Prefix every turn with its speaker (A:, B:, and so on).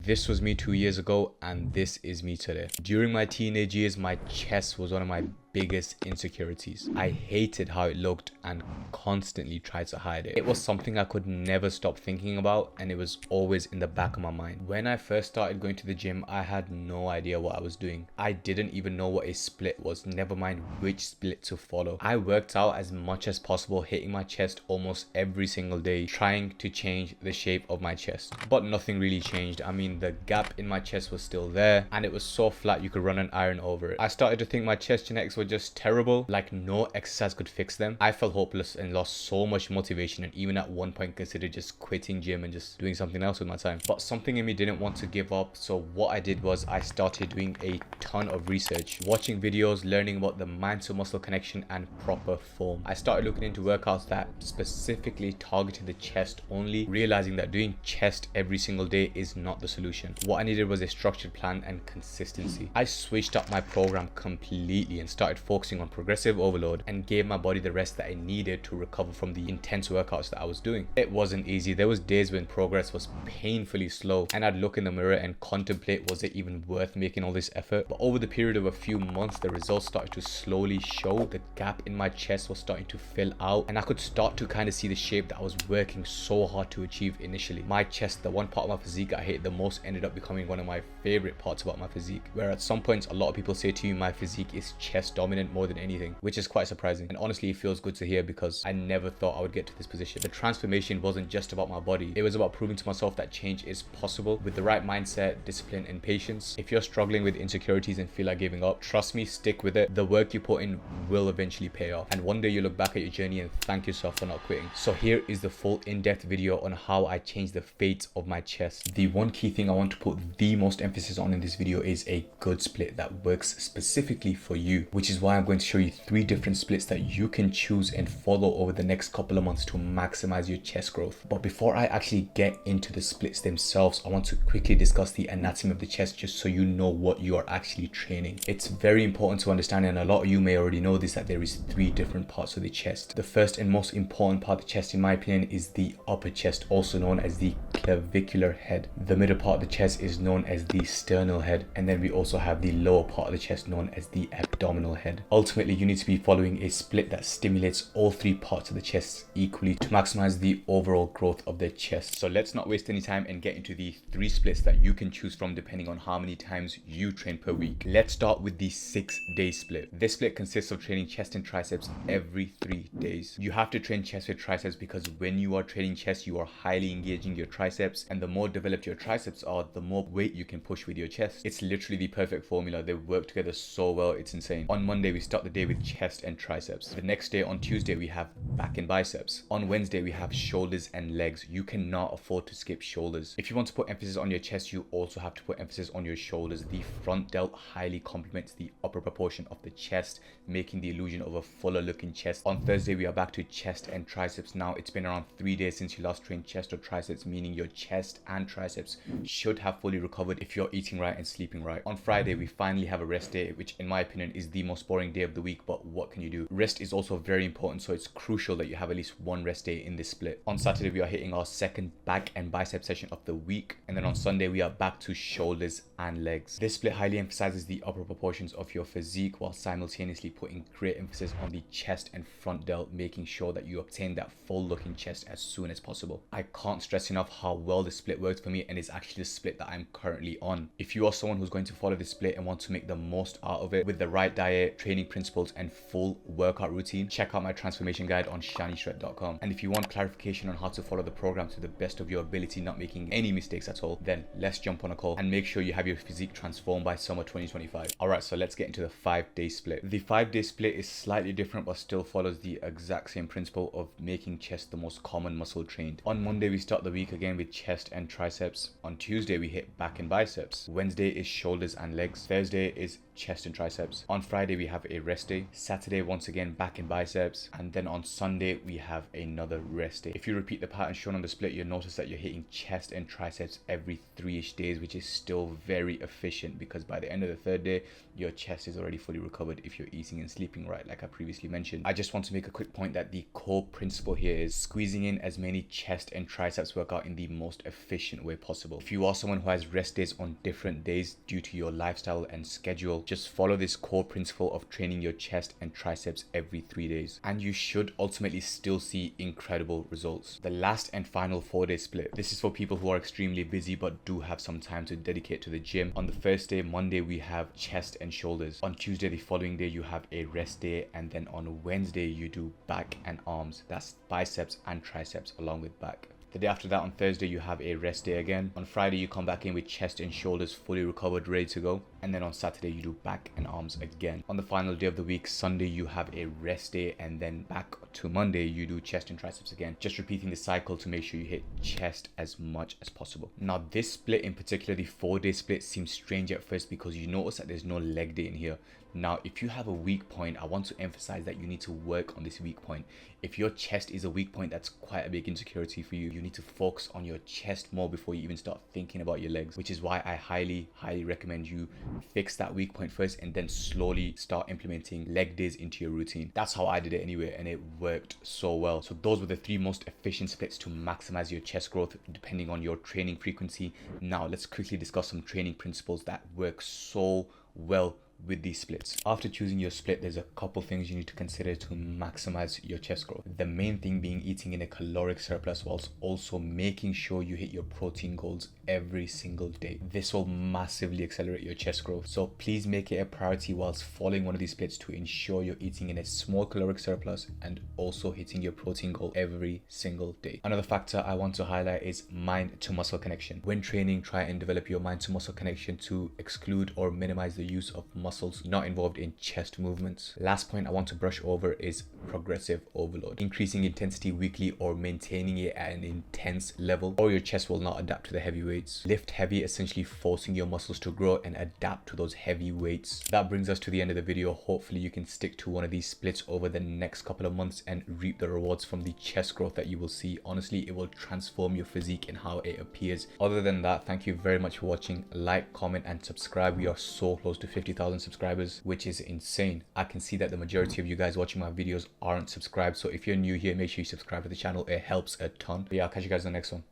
A: This was me 2 years ago, and this is me today. During my teenage years, my chest was one of my biggest insecurities. I hated how it looked and constantly tried to hide it. It was something I could never stop thinking about, and it was always in the back of my mind. When I first started going to the gym, I had no idea what I was doing. I didn't even know what a split was, never mind which split to follow. I worked out as much as possible, hitting my chest almost every single day, trying to change the shape of my chest. But nothing really changed. I mean, the gap in my chest was still there, and it was so flat you could run an iron over it. I started to think my chest genetics were just terrible, like no exercise could fix them. I felt hopeless and lost so much motivation, and even at one point considered just quitting gym and just doing something else with my time. But something in me didn't want to give up, so what I did was I started doing a ton of research, watching videos, learning about the mind to muscle connection and proper form. I started looking into workouts that specifically targeted the chest only, realizing that doing chest every single day is not the solution. What I needed was a structured plan and consistency. I switched up my program completely and started focusing on progressive overload and gave my body the rest that I needed to recover from the intense workouts that I was doing. It wasn't easy. There was days when progress was painfully slow, and I'd look in the mirror and contemplate, was it even worth making all this effort? But over the period of a few months, the results started to slowly show. The gap in my chest was starting to fill out, and I could start to kind of see the shape that I was working so hard to achieve initially. My chest, the one part of my physique I hated the most, ended up becoming one of my favorite parts about my physique, where at some points a lot of people say to you my physique is chest dominant more than anything, which is quite surprising, and honestly it feels good to hear because I never thought I would get to this position. The transformation wasn't just about my body, it was about proving to myself that change is possible with the right mindset, discipline and patience. If you're struggling with insecurities and feel like giving up, trust me, stick with it. The work you put in will eventually pay off, and one day you look back at your journey and thank yourself for not quitting. So here is the full in-depth video on how I changed the fate of my chest. The one key thing I want to put the most emphasis on in this video is a good split that works specifically for you, which is why I'm going to show you 3 different splits that you can choose and follow over the next couple of months to maximize your chest growth. But before I actually get into the splits themselves, I want to quickly discuss the anatomy of the chest just so you know what you are actually training. It's very important to understand, and a lot of you may already know this, that there is 3 different parts of the chest. The first and most important part of the chest in my opinion is the upper chest, also known as the clavicular head. The middle part of the chest is known as the sternal head, and then we also have the lower part of the chest known as the abdominal head. Ultimately, you need to be following a split that stimulates all 3 parts of the chest equally to maximize the overall growth of the chest. So let's not waste any time and get into the 3 splits that you can choose from depending on how many times you train per week. Let's start with the 6-day split. This split consists of training chest and triceps every 3 days. You have to train chest with triceps because when you are training chest, you are highly engaging your triceps, and the more developed your triceps are, the more weight you can push with your chest. It's literally the perfect formula. They work together so well, it's insane. On Monday, we start the day with chest and triceps. The next day, on Tuesday, we have back and biceps. On Wednesday, we have shoulders and legs. You cannot afford to skip shoulders. If you want to put emphasis on your chest, you also have to put emphasis on your shoulders. The front delt highly complements the upper proportion of the chest, making the illusion of a fuller looking chest. On Thursday, we are back to chest and triceps. Now, it's been around 3 days since you last trained chest or triceps, meaning your chest and triceps should have fully recovered if you're eating right and sleeping right. On Friday, we finally have a rest day, which in my opinion is the most boring day of the week, but what can you do? Rest is also very important, so it's crucial that you have at least one rest day in this split. On Saturday, we are hitting our second back and bicep session of the week, and then on Sunday, we are back to shoulders and legs. This split highly emphasizes the upper proportions of your physique while simultaneously putting great emphasis on the chest and front delt, making sure that you obtain that full looking chest as soon as possible. I can't stress enough how well this split works for me, and it's actually the split that I'm currently on. If you are someone who's going to follow this split and want to make the most out of it with the right diet, training principles and full workout routine, check out my transformation guide on shanystret.com. And if you want clarification on how to follow the program to the best of your ability, not making any mistakes at all, then let's jump on a call and make sure you have your physique transformed by summer 2025. Alright, so let's get into the 5-day split. The 5-day split is slightly different but still follows the exact same principle of making chest the most common muscle trained. On Monday, we start the week again with chest and triceps. On Tuesday, we hit back and biceps. Wednesday is shoulders and legs. Thursday is chest and triceps. On Friday, Friday we have a rest day. Saturday, once again, back and biceps. And then on Sunday, we have another rest day. If you repeat the pattern shown on the split, you'll notice that you're hitting chest and triceps every 3-ish days, which is still very efficient because by the end of the third day, your chest is already fully recovered if you're eating and sleeping right, like I previously mentioned. I just want to make a quick point that the core principle here is squeezing in as many chest and triceps workout in the most efficient way possible. If you are someone who has rest days on different days due to your lifestyle and schedule, just follow this core principle of training your chest and triceps every 3 days, and you should ultimately still see incredible results. The last and final 4-day split. This is for people who are extremely busy but do have some time to dedicate to the gym. On the first day, Monday, we have chest and shoulders. On Tuesday, the following day, you have a rest day, and then on Wednesday, you do back and arms. That's biceps and triceps along with back. The day after that, on Thursday, you have a rest day again. On Friday, you come back in with chest and shoulders fully recovered, ready to go. And then on Saturday, you do back and arms again. On the final day of the week, Sunday, you have a rest day. And then back to Monday, you do chest and triceps again. Just repeating the cycle to make sure you hit chest as much as possible. Now, this split in particular, the 4-day split, seems strange at first because you notice that there's no leg day in here. Now, if you have a weak point, I want to emphasize that you need to work on this weak point. If your chest is a weak point, that's quite a big insecurity for you. You need to focus on your chest more before you even start thinking about your legs, which is why I highly recommend you fix that weak point first and then slowly start implementing leg days into your routine. That's how I did it anyway, and it worked so well. So those were the 3 most efficient splits to maximize your chest growth depending on your training frequency. Now, let's quickly discuss some training principles that work so well with these splits. After choosing your split, there's a couple things you need to consider to maximize your chest growth. The main thing being eating in a caloric surplus whilst also making sure you hit your protein goals every single day. This will massively accelerate your chest growth. So please make it a priority whilst following one of these splits to ensure you're eating in a small caloric surplus and also hitting your protein goal every single day. Another factor I want to highlight is mind to muscle connection. When training, try and develop your mind to muscle connection to exclude or minimize the use of muscles not involved in chest movements. Last point I want to brush over is progressive overload. Increasing intensity weekly or maintaining it at an intense level, or your chest will not adapt to the heavy weights. Lift heavy, essentially forcing your muscles to grow and adapt to those heavy weights. That brings us to the end of the video. Hopefully you can stick to one of these splits over the next couple of months and reap the rewards from the chest growth that you will see. Honestly, it will transform your physique and how it appears. Other than that, thank you very much for watching. Like, comment and subscribe. We are so close to 50,000 subscribers, which is insane. I can see that the majority of you guys watching my videos aren't subscribed, so if you're new here, make sure you subscribe to the channel. It helps a ton. But yeah, I'll catch you guys in the next one.